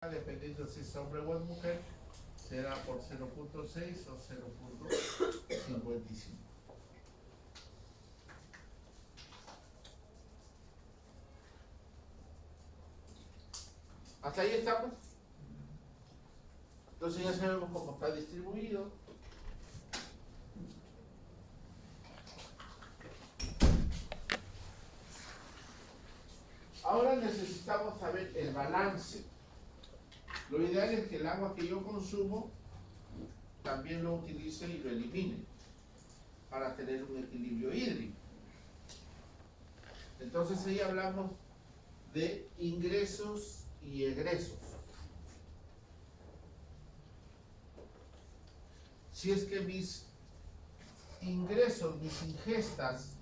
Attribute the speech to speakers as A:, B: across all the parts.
A: dependiendo si es hombre o es mujer, será por 0.6 o 0.55. ¿Hasta ahí estamos? Entonces ya sabemos cómo está distribuido. Ahora necesitamos saber el balance. Lo ideal es que el agua que yo consumo también lo utilice y lo elimine para tener un equilibrio hídrico. Entonces ahí hablamos de ingresos y egresos. Si es que mis ingresos, mis ingestas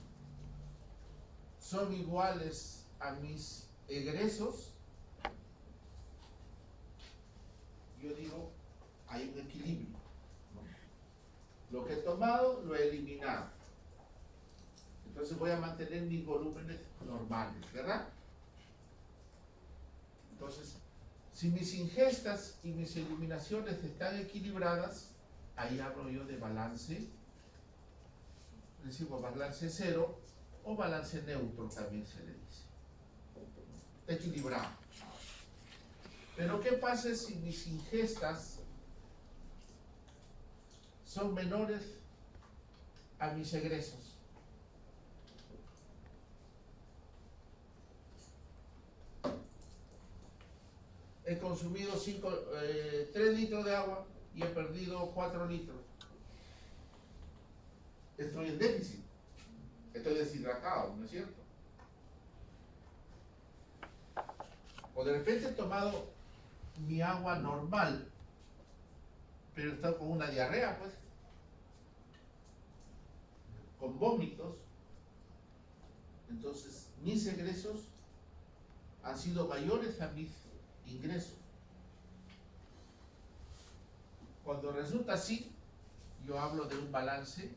A: son iguales a mis egresos, yo digo, hay un equilibrio, ¿no? Lo que he tomado, lo he eliminado. Entonces voy a mantener mis volúmenes normales, ¿verdad? Entonces, si mis ingestas y mis eliminaciones están equilibradas, ahí hablo yo de balance, decimos balance cero o balance neutro también se le dice. Equilibrado. Pero ¿qué pasa si mis ingestas son menores a mis egresos? He consumido 3 litros de agua y he perdido 4 litros. Estoy en déficit. Estoy deshidratado, ¿no es cierto? O de repente he tomado mi agua normal, pero he estado con una diarrea, pues, con vómitos. Entonces, mis egresos han sido mayores a mis ingresos. Cuando resulta así, yo hablo de un balance.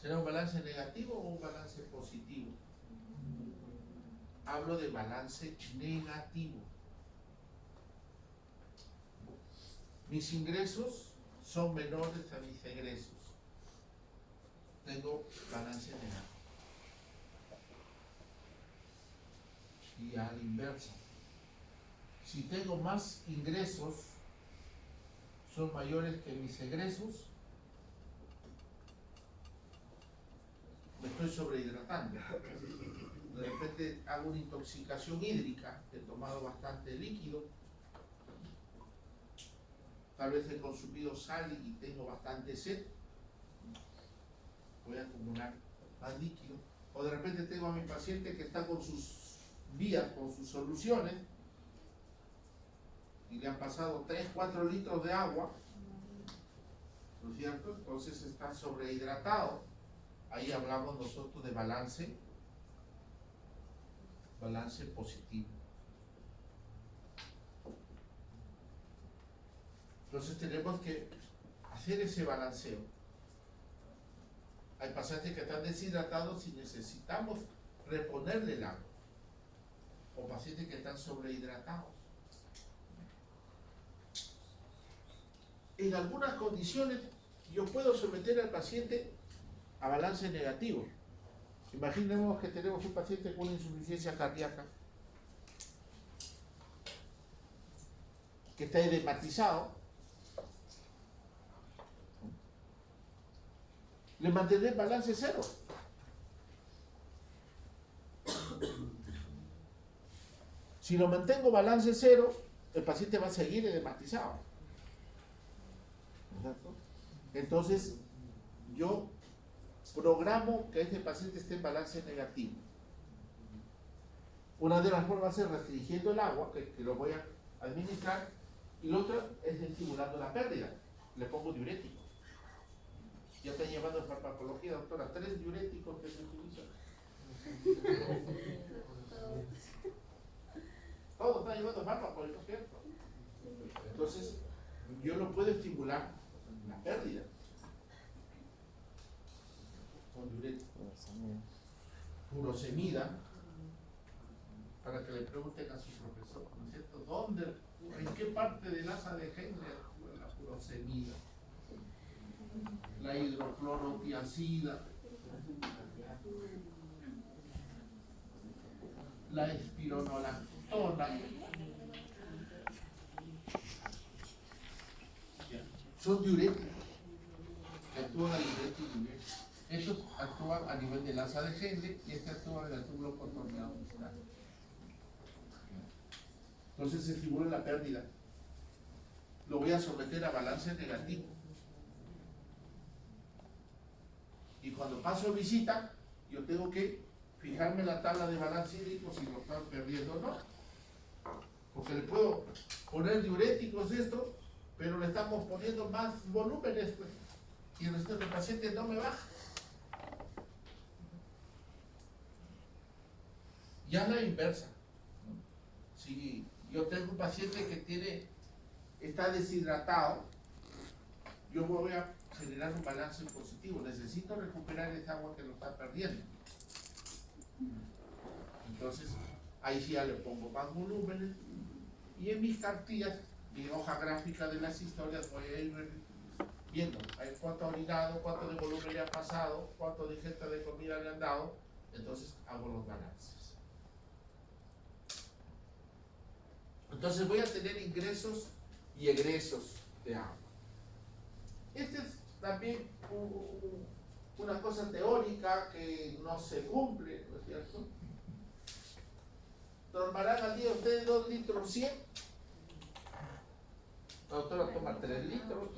A: ¿Será un balance negativo o un balance positivo? Hablo de balance negativo. Mis ingresos son menores a mis egresos. Tengo balance negativo. Y a la inversa. Si tengo más ingresos, son mayores que mis egresos, me estoy sobrehidratando. De repente hago una intoxicación hídrica, he tomado bastante líquido, tal vez he consumido sal y tengo bastante sed, voy a acumular más líquido. O de repente tengo a mi paciente que está con sus vías, con sus soluciones, y le han pasado 3-4 litros de agua, ¿no es cierto? Entonces está sobrehidratado. Ahí hablamos nosotros de balance positivo. Entonces tenemos que hacer ese balanceo. Hay pacientes que están deshidratados y necesitamos reponerle el agua. O pacientes que están sobrehidratados. En algunas condiciones yo puedo someter al paciente a balance negativo. Imaginemos que tenemos un paciente con insuficiencia cardíaca que está edematizado. Le mantendré el balance cero. Si lo mantengo balance cero, el paciente va a seguir edematizado. Entonces, yo programo que este paciente esté en balance negativo. Una de las formas es restringiendo el agua, que lo voy a administrar, y la otra es estimulando la pérdida. Le pongo diurético. Ya está llevando en farmacología, doctora, 3 diuréticos que se utilizan. Todos están llevando fármacos, ¿no es cierto? Entonces, yo no puedo estimular la pérdida con diurético. Furosemida, para que le pregunten a su profesor. ¿dónde, en qué parte del asa de Henle actúa la furosemida? La hidroclorotiazida, la espironolactona, son diuréticos que actúan a nivel tisular. Estos actúan a nivel del asa de Henle y este actúa en el túbulo contorneado distal. Entonces se figura la pérdida. Lo voy a someter a balance negativo. Y cuando paso visita, yo tengo que fijarme la tabla de balance hídrico si lo están perdiendo o no. Porque le puedo poner diuréticos esto, pero le estamos poniendo más volúmenes, pues, y el resto del paciente no me baja. Ya la inversa. Si yo tengo un paciente que está deshidratado, yo voy a generar un balance positivo. Necesito recuperar esa agua que lo está perdiendo. Entonces, ahí sí ya le pongo más volúmenes. Y en mis cartillas, mi hoja gráfica de las historias, voy a ir viendo cuánto ha orinado, cuánto de volumen le ha pasado, cuánto de ingesta de comida le han dado. Entonces, hago los balances. Entonces, voy a tener ingresos y egresos de agua. Este es también una cosa teórica que no se cumple, ¿no es cierto? ¿Tomarán al día ustedes 2 litros 100? La doctora toma 3 litros.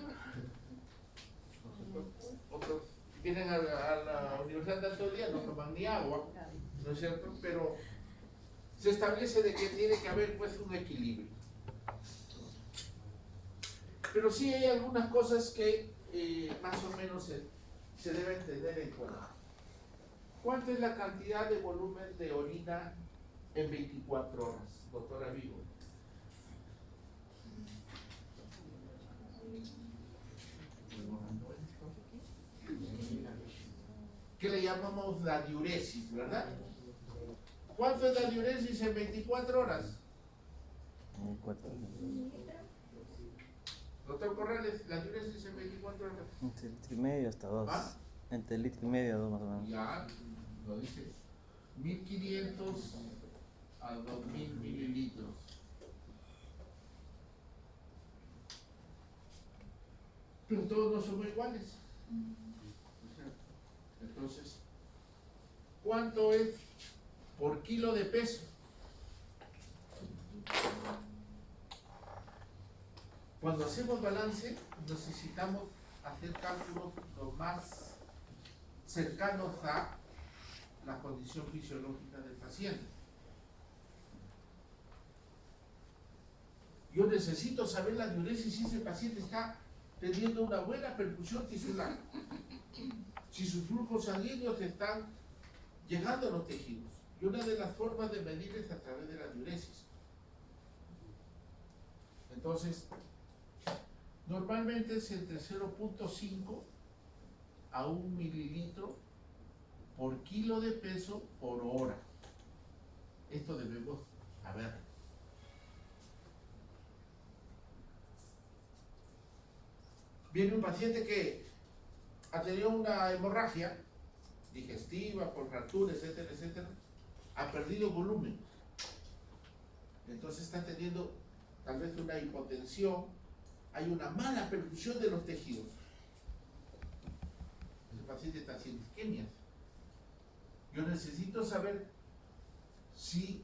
A: Otros vienen a la universidad de todo el día, no toman ni agua, ¿no es cierto? Pero se establece de que tiene que haber pues un equilibrio. Pero sí hay algunas cosas que más o menos se deben tener en cuenta. ¿Cuánto es la cantidad de volumen de orina en 24 horas, doctora Vigo? Que le llamamos la diuresis, ¿verdad? ¿Cuánto es la diuresis en 24 horas?
B: 4.
A: Doctor Corrales, la diuresis en 24 horas.
B: Entre litro y medio hasta 2.
A: ¿Ah?
B: Entre litro y medio, 2 más o menos.
A: Ya, lo dice. 1500 a 2000 mililitros. Pero todos no somos iguales. Entonces, ¿cuánto es por kilo de peso? Cuando hacemos balance, necesitamos hacer cálculos lo más cercanos a la condición fisiológica del paciente. Yo necesito saber la diuresis si ese paciente está teniendo una buena perfusión tisular, si sus flujos sanguíneos están llegando a los tejidos. Y una de las formas de medir es a través de la diuresis. Entonces, normalmente es entre 0.5 a 1 mililitro por kilo de peso por hora. Esto debemos saber. Viene un paciente que ha tenido una hemorragia digestiva, por fractura, etcétera, etcétera, ha perdido volumen. Entonces está teniendo tal vez una hipotensión, hay una mala perfusión de los tejidos. El paciente está haciendo isquemias. Yo necesito saber si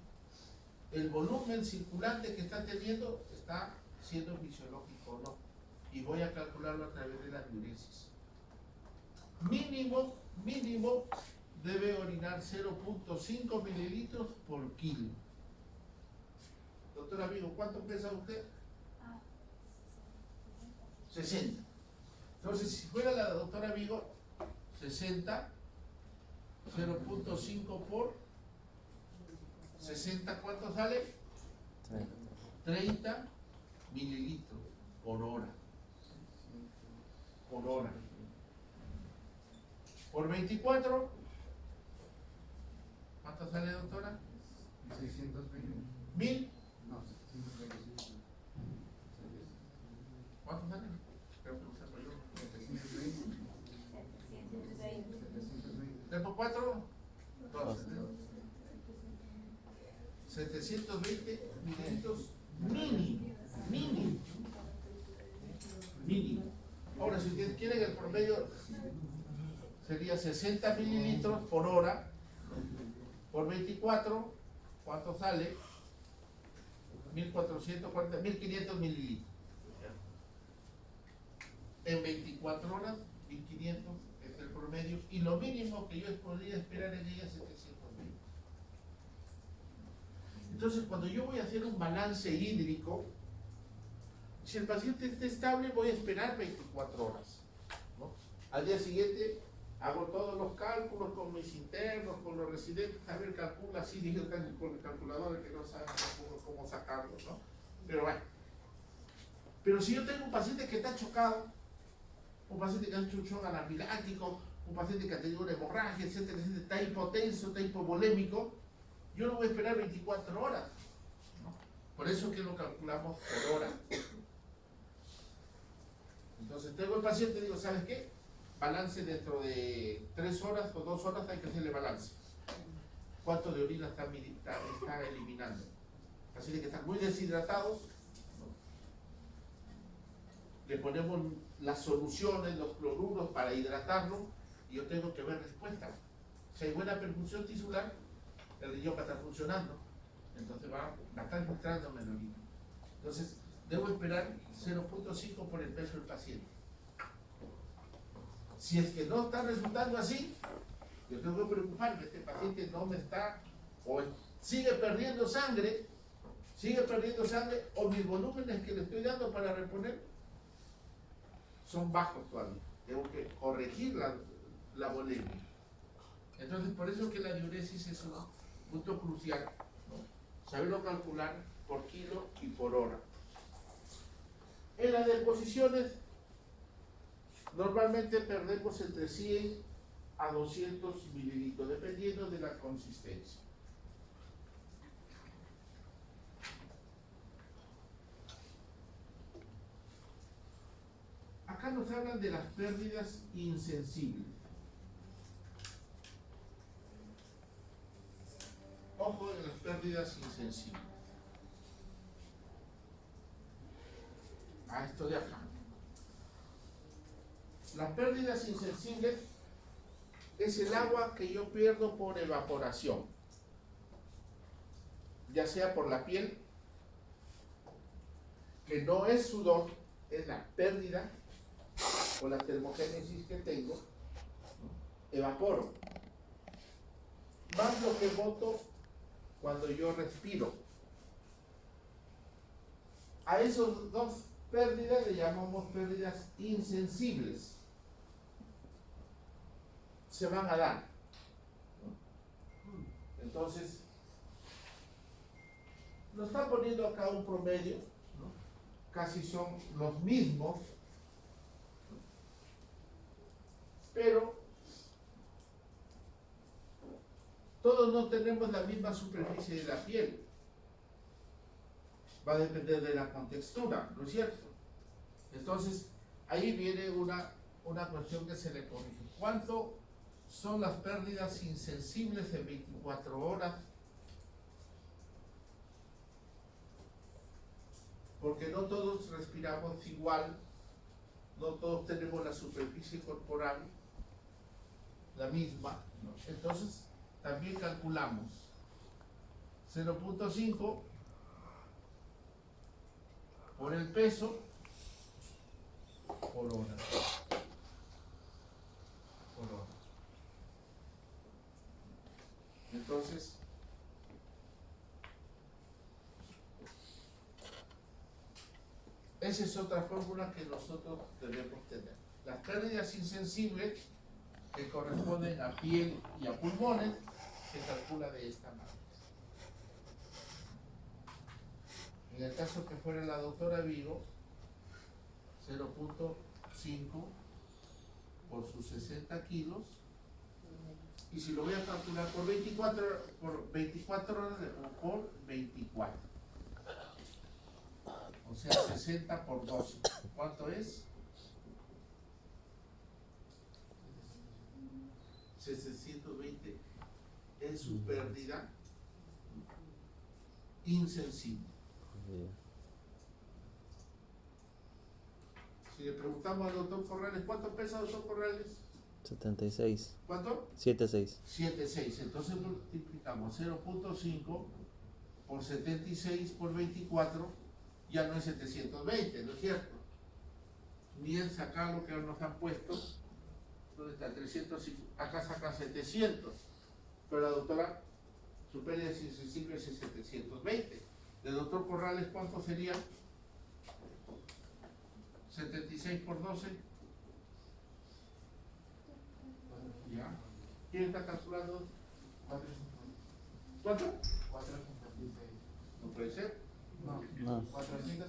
A: el volumen circulante que está teniendo está siendo fisiológico o no. Y voy a calcularlo a través de la diuresis. Mínimo debe orinar 0.5 mililitros por kilo. Doctora Vigo, ¿cuánto pesa usted? 60. Entonces, si fuera la doctora Vigo, 60, 0.5 por 60, ¿cuánto sale? 30 mililitros por hora. Por hora. Por 24, ¿cuánto sale, doctora?
C: 620.
A: 1000.
C: No, 625.
A: 120 mililitros mínimo, mínimo, mínimo. Ahora, si ustedes quieren el promedio, sería 60 mililitros por hora, por 24, ¿cuánto sale? 1440, 1500 mililitros. En 24 horas, 1500 es el promedio, y lo mínimo que yo podría esperar en ella es 720. Entonces, cuando yo voy a hacer un balance hídrico, si el paciente está estable, voy a esperar 24 horas, ¿no? Al día siguiente hago todos los cálculos con mis internos, con los residentes. A ver, calcula así, digo con el calculador que no sabe cómo sacarlo, ¿no? Pero bueno. Pero si yo tengo un paciente que está chocado, un paciente que ha hecho un shock anafiláctico, un paciente que ha tenido una hemorragia, etcétera, etcétera, está hipotenso, está hipovolémico, yo no voy a esperar 24 horas, ¿no? Por eso que lo calculamos por hora. Entonces tengo el paciente, digo, ¿sabes qué? Balance dentro de 3 horas o 2 horas hay que hacerle balance. ¿Cuánto de orina está eliminando? Así que están muy deshidratados, ¿no? Le ponemos las soluciones, los cloruros para hidratarlo, y yo tengo que ver respuesta. Si hay buena perfusión tisular, el riñón va a estar funcionando, entonces va a estar filtrando menos orina. Entonces, debo esperar 0.5 por el peso del paciente. Si es que no está resultando así, yo tengo que preocuparme. Este paciente no me está, o sigue perdiendo sangre, o mis volúmenes que le estoy dando para reponer son bajos todavía. Tengo que corregir la volemia. Entonces, por eso que la diuresis es un punto crucial, ¿no? Saberlo calcular por kilo y por hora. En las deposiciones, normalmente perdemos entre 100 a 200 mililitros, dependiendo de la consistencia. Acá nos hablan de las pérdidas insensibles. Ojo en las pérdidas insensibles. A esto de acá. Las pérdidas insensibles es el agua que yo pierdo por evaporación, ya sea por la piel, que no es sudor, es la pérdida o la termogénesis que tengo, ¿no? Evaporo. Más lo que boto cuando yo respiro. A esos dos pérdidas le llamamos pérdidas insensibles. Se van a dar, ¿no? Entonces, nos está poniendo acá un promedio, ¿no? Casi son los mismos, ¿no? Pero todos no tenemos la misma superficie de la piel. Va a depender de la contextura, ¿no es cierto? Entonces, ahí viene una cuestión que se le corrige. ¿Cuánto son las pérdidas insensibles en 24 horas? Porque no todos respiramos igual, no todos tenemos la superficie corporal la misma, ¿no? Entonces, también calculamos 0.5 por el peso por hora. Entonces, esa es otra fórmula que nosotros debemos tener. Las pérdidas insensibles, que corresponden a piel y a pulmones, se calcula de esta manera. En el caso que fuera la doctora Vigo, 0.5 por sus 60 kilos, y si lo voy a calcular por 24 horas, le pongo por 24. O sea, 60 por 12. ¿Cuánto es? 720 es su pérdida insensible.
B: Ya.
A: Si le preguntamos al doctor Corrales, ¿cuánto pesa doctor Corrales?
B: 76.
A: ¿Cuánto?
B: 76.
A: 7,6. Entonces multiplicamos 0.5 por 76 por 24, ya no es 720, ¿no es cierto? Bien sacar lo que nos han puesto. ¿Dónde está? 300, acá saca 700. Pero la doctora, su pérdida sensible es 720. ¿El doctor Corrales cuánto sería? 76 por 12. ¿Ya? ¿Quién está calculando? ¿Cuánto?
C: 456.
A: No puede ser.
B: No.
C: 400.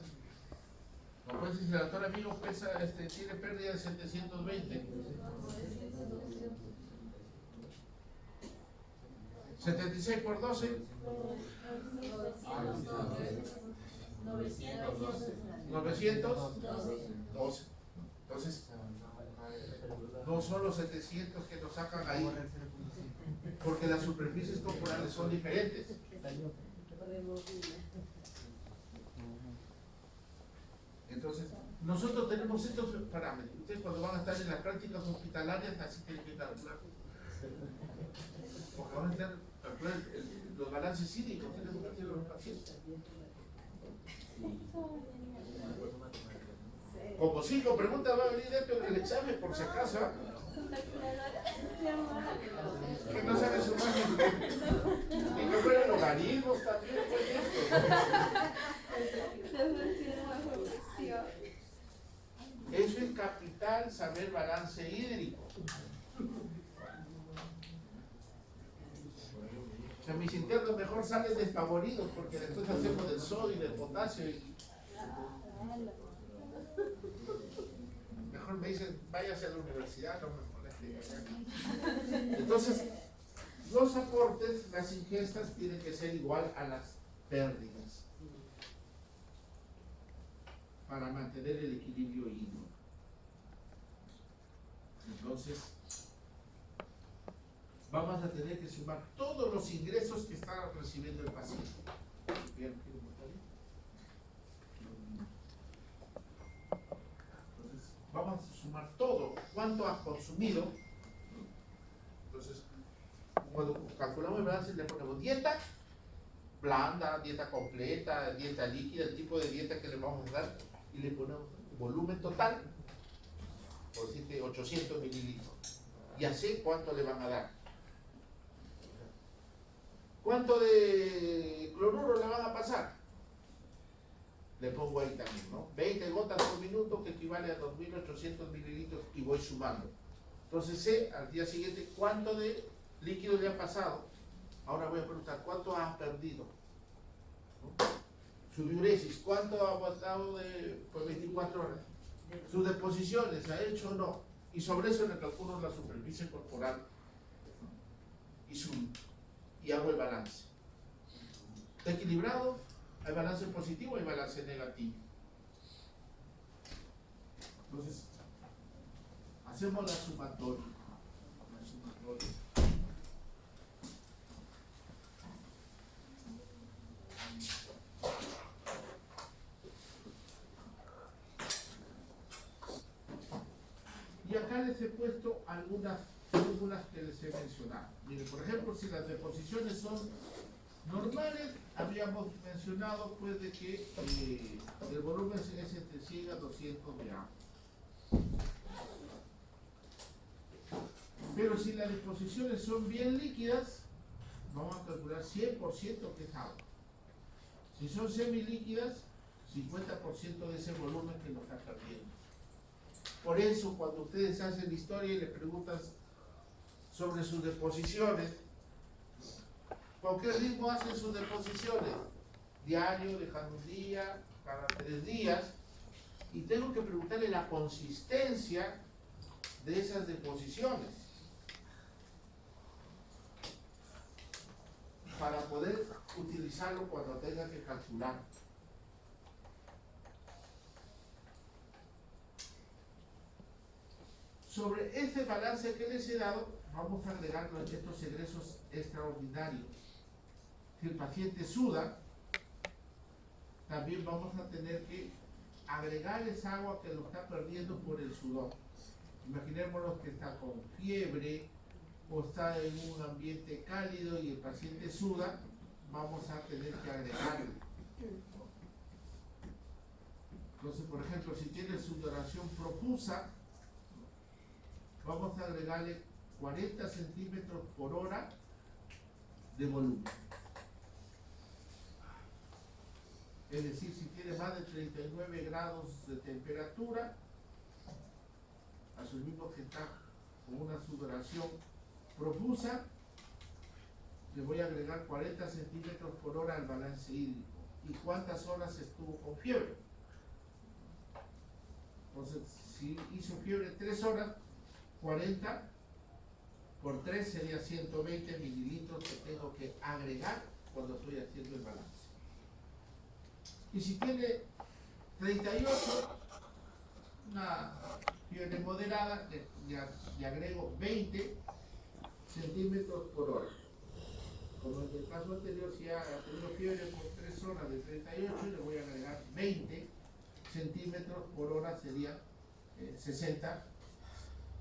A: No puede ser si el doctor amigo pesa, tiene pérdida de 720. 76 por 12. 912. Entonces, no son los 700 que nos sacan ahí, porque las superficies corporales son diferentes. Entonces, nosotros tenemos estos parámetros. Ustedes cuando van a estar en las prácticas hospitalarias, así tienen que calcular. Porque van a estar calcular los balances hídricos, tenemos que hacer los pacientes. Como 5 preguntas va a venir dentro del examen, por si acaso. Que no sabe sumar ni que fueran logaritmos también, pues eso es capital, saber balance hídrico. O sea, mis internos mejor salen despavoridos porque después hacemos del sodio y del potasio. Mejor me dicen, váyase a la universidad, no me moleste. Entonces, los aportes, las ingestas tienen que ser igual a las pérdidas para mantener el equilibrio hídrico. Entonces, vamos a tener que sumar todos los ingresos que está recibiendo el paciente. Bien, entonces, vamos a sumar todo, cuánto has consumido. Entonces, cuando calculamos el balance le ponemos dieta blanda, dieta completa, dieta líquida, el tipo de dieta que le vamos a dar, y le ponemos volumen total, por decirte 800 mililitros. Y así cuánto le van a dar. ¿Cuánto de cloruro le van a pasar? Le pongo ahí también, ¿no? 20 gotas por minuto, que equivale a 2.800 mililitros, y voy sumando. Entonces sé al día siguiente cuánto de líquido le ha pasado. Ahora voy a preguntar, ¿cuánto has perdido? ¿No? Su diuresis, ¿cuánto ha aguantado por 24 horas? Sus deposiciones, ¿ha hecho o no? Y sobre eso le calculo la superficie corporal, ¿no? Y hago el balance. ¿Está equilibrado? ¿Hay balance positivo o hay balance negativo? Entonces, hacemos la sumatoria. Y acá les he puesto algunas fórmulas que les he mencionado. Miren, por ejemplo, si las deposiciones son normales, habíamos mencionado pues de que el volumen es entre 100 a 200 de agua. Pero si las deposiciones son bien líquidas, vamos a calcular 100% que es agua. Si son semilíquidas, 50% de ese volumen que nos está perdiendo. Por eso, cuando ustedes hacen historia y le preguntan sobre sus deposiciones, ¿con qué ritmo hacen sus deposiciones? Diario, dejando un día, cada 3 días, y tengo que preguntarle la consistencia de esas deposiciones para poder utilizarlo cuando tenga que calcular. Sobre ese balance que les he dado, vamos a agregar estos egresos extraordinarios. Si el paciente suda, también vamos a tener que agregar esa agua que lo está perdiendo por el sudor. Imaginémonos que está con fiebre o está en un ambiente cálido y el paciente suda, vamos a tener que agregarle. Entonces, por ejemplo, si tiene sudoración profusa, vamos a agregarle 40 centímetros por hora de volumen. Es decir, si tiene más de 39 grados de temperatura, asumimos que está con una sudoración profusa, le voy a agregar 40 centímetros por hora al balance hídrico. ¿Y cuántas horas estuvo con fiebre? Entonces, si hizo fiebre 3 horas, 40 por 3 sería 120 mililitros que tengo que agregar cuando estoy haciendo el balance. Y si tiene 38, una fiebre moderada, le agrego 20 centímetros por hora. Como en el caso anterior, si ha tenido fiebre por 3 horas de 38, le voy a agregar 20 centímetros por hora, sería 60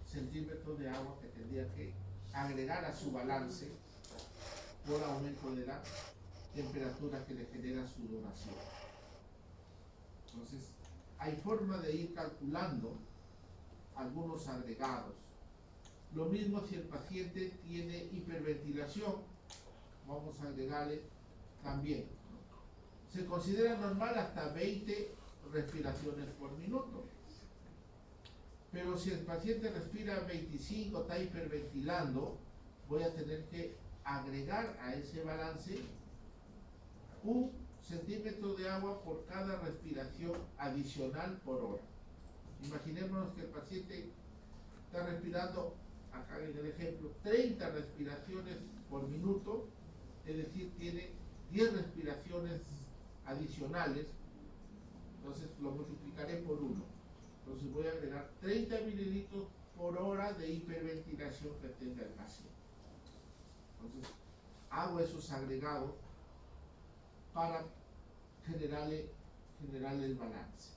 A: centímetros de agua que tendría que agregar a su balance por aumento de la temperatura que le genera sudoración. Entonces, hay forma de ir calculando algunos agregados. Lo mismo si el paciente tiene hiperventilación, vamos a agregarle también. Se considera normal hasta 20 respiraciones por minuto. Pero si el paciente respira 25, está hiperventilando, voy a tener que agregar a ese balance 1 centímetro de agua por cada respiración adicional por hora. Imaginémonos que el paciente está respirando, acá en el ejemplo, 30 respiraciones por minuto, es decir, tiene 10 respiraciones adicionales, entonces lo multiplicaré por 1. Entonces voy a agregar 30 mililitros por hora de hiperventilación que tenga el paciente. Entonces hago esos agregados para generarle el balance.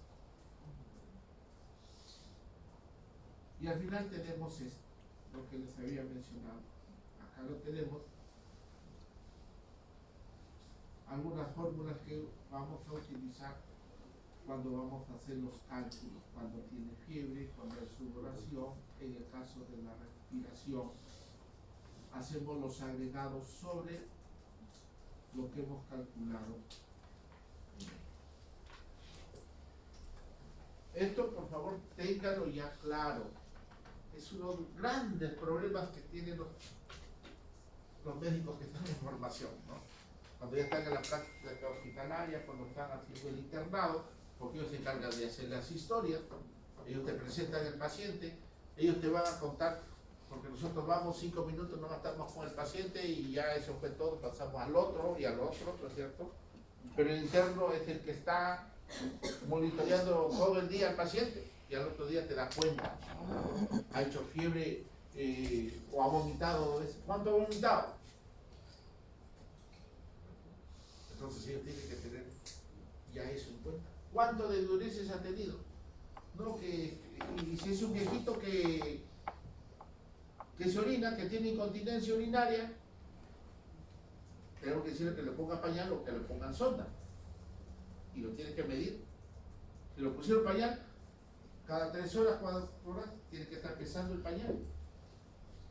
A: Y al final tenemos esto, lo que les había mencionado. Acá lo tenemos. Algunas fórmulas que vamos a utilizar cuando vamos a hacer los cálculos, cuando tiene fiebre, cuando hay sudoración, en el caso de la respiración, hacemos los agregados sobre lo que hemos calculado. Esto, por favor, ténganlo ya claro. Es uno de los grandes problemas que tienen los médicos que están en formación, ¿no? Cuando ya están en la práctica hospitalaria, cuando están haciendo el internado, porque ellos se encargan de hacer las historias, ellos te presentan el paciente, ellos te van a contar, porque nosotros vamos 5 minutos, no estamos con el paciente y ya eso fue todo, pasamos al otro y al otro, ¿no es cierto? Pero el interno es el que está monitoreando todo el día al paciente y al otro día te das cuenta, ha hecho fiebre o ha vomitado. ¿Cuánto ha vomitado? Entonces ellos tienen que tener ya eso en cuenta. ¿Cuánto de diuresis ha tenido? No, y si es un viejito que se orina, que tiene incontinencia urinaria, tengo que decirle que le ponga pañal o que le pongan sonda. Y lo tiene que medir. Si lo pusieron pañal, cada 3 horas, 4 horas, tiene que estar pesando el pañal.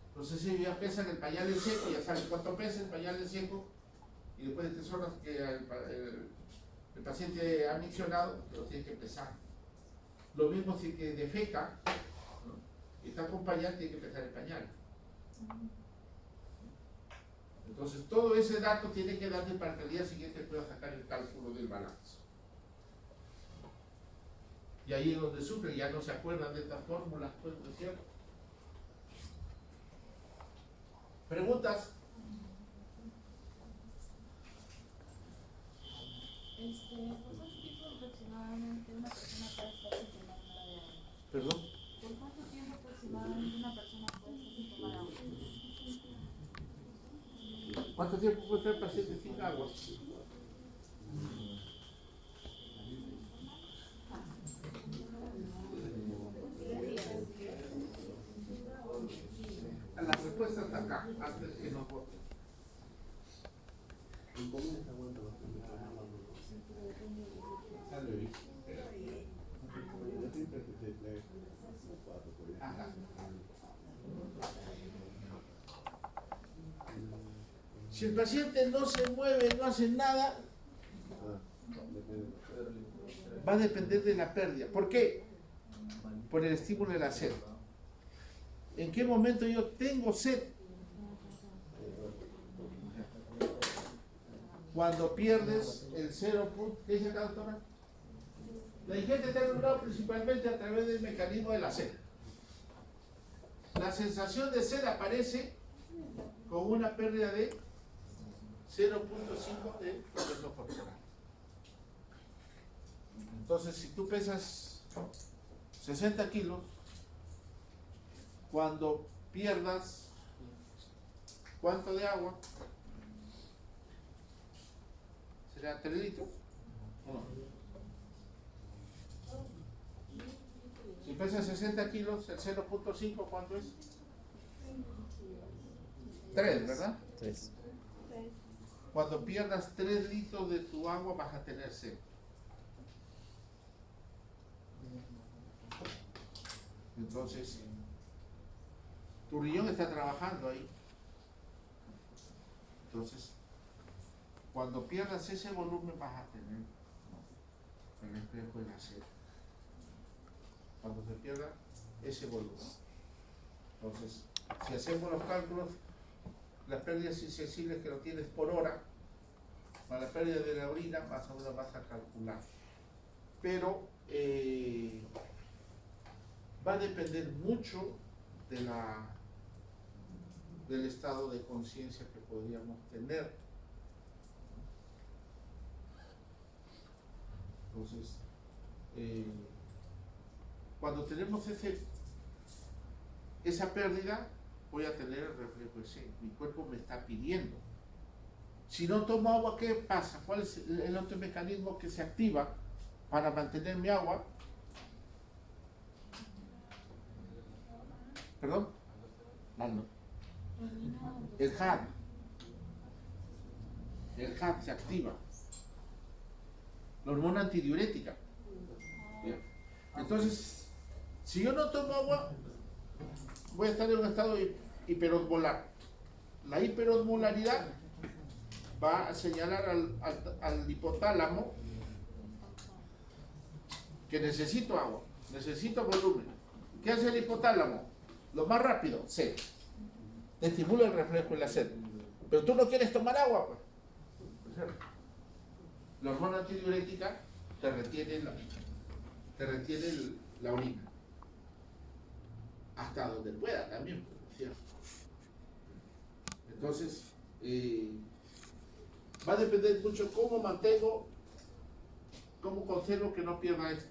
A: Entonces ellos ya pesan el pañal en seco, ya saben cuánto pesa el pañal en seco, y después de 3 horas que el paciente ha miccionado, lo tiene que pesar. Lo mismo si que defeca, ¿no? Y está con pañal, tiene que pesar el pañal. Entonces todo ese dato tiene que darle para que al día siguiente pueda sacar el cálculo del balance. Y ahí es donde sufren, ya no se acuerdan de estas fórmulas, pues, ¿no es cierto? ¿Preguntas?
C: ¿Por cuánto tiempo aproximadamente una persona puede estar sin tomar nada de agua?
A: ¿Perdón?
C: ¿Por cuánto tiempo aproximadamente una persona puede estar sin tomar agua?
A: ¿Cuánto tiempo puede estar el paciente sin agua? Ah, lo he visto. Espérate. Ajá. Si el paciente no se mueve, no hace nada, va a depender de la pérdida. ¿Por qué? Por el estímulo de la sed. ¿En qué momento yo tengo sed? Cuando pierdes el 0. ¿Qué dice acá, doctora? La ingesta está regulada principalmente a través del mecanismo de la sed. La sensación de sed aparece con una pérdida de 0.5 de peso corporal. Entonces, si tú pesas 60 kilos, cuando pierdas, ¿cuánto de agua? ¿Será 3 litros? No. Si pesas 60 kilos, el 0.5, ¿cuánto es? 3, ¿verdad?
B: 3.
A: Cuando pierdas 3 litros de tu agua vas a tener sed. Entonces, tu riñón está trabajando ahí. Entonces, cuando pierdas ese volumen vas a tener el reflejo de la sed. Cuando se pierda ese volumen. Entonces, si hacemos los cálculos, las pérdidas insensibles que lo tienes por hora, para la pérdida de la orina, más o menos vas a calcular. Pero va a depender mucho de del estado de conciencia que podríamos tener. Entonces, cuando tenemos esa pérdida, voy a tener el reflejo ese. Mi cuerpo me está pidiendo. Si no tomo agua, ¿qué pasa? ¿Cuál es el otro mecanismo que se activa para mantener mi agua? ¿Perdón? El HAD. El HAD se activa. La hormona antidiurética. Bien. Entonces, si yo no tomo agua, voy a estar en un estado hiperosmolar. La hiperosmolaridad va a señalar al hipotálamo que necesito agua, necesito volumen. ¿Qué hace el hipotálamo? Lo más rápido, sed. Te estimula el reflejo en la sed. Pero tú no quieres tomar agua, pues. La hormona antidiurética te retiene la orina. Hasta donde pueda también, ¿cierto? Entonces, va a depender mucho cómo conservo que no pierda esto.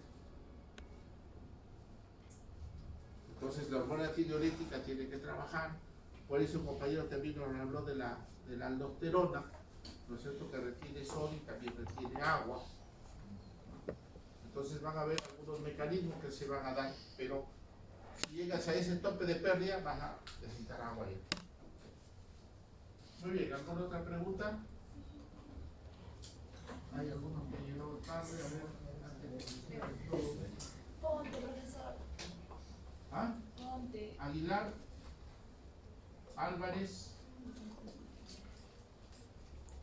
A: Entonces la hormona antidiurética tiene que trabajar. Por eso un compañero también nos habló de la aldosterona, ¿no es cierto?, que retiene sodio y también retiene agua. Entonces van a haber algunos mecanismos que se van a dar, pero si llegas a ese tope de pérdida vas a necesitar agua ahí. Muy bien, ¿alguna otra pregunta? ¿Hay algunos que llegaron tarde? A ver, antes de todo.
C: Ponte, profesor.
A: ¿Ah?
C: Ponte.
A: Aguilar, Álvarez,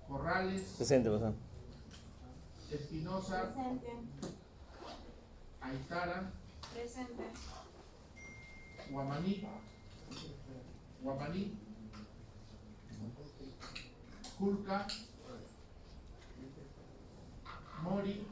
A: Corrales,
B: Presente, pasó.
A: Espinosa,
C: Presente.
A: Aitara,
C: Presente.
A: Guamaní, Culca, Mori,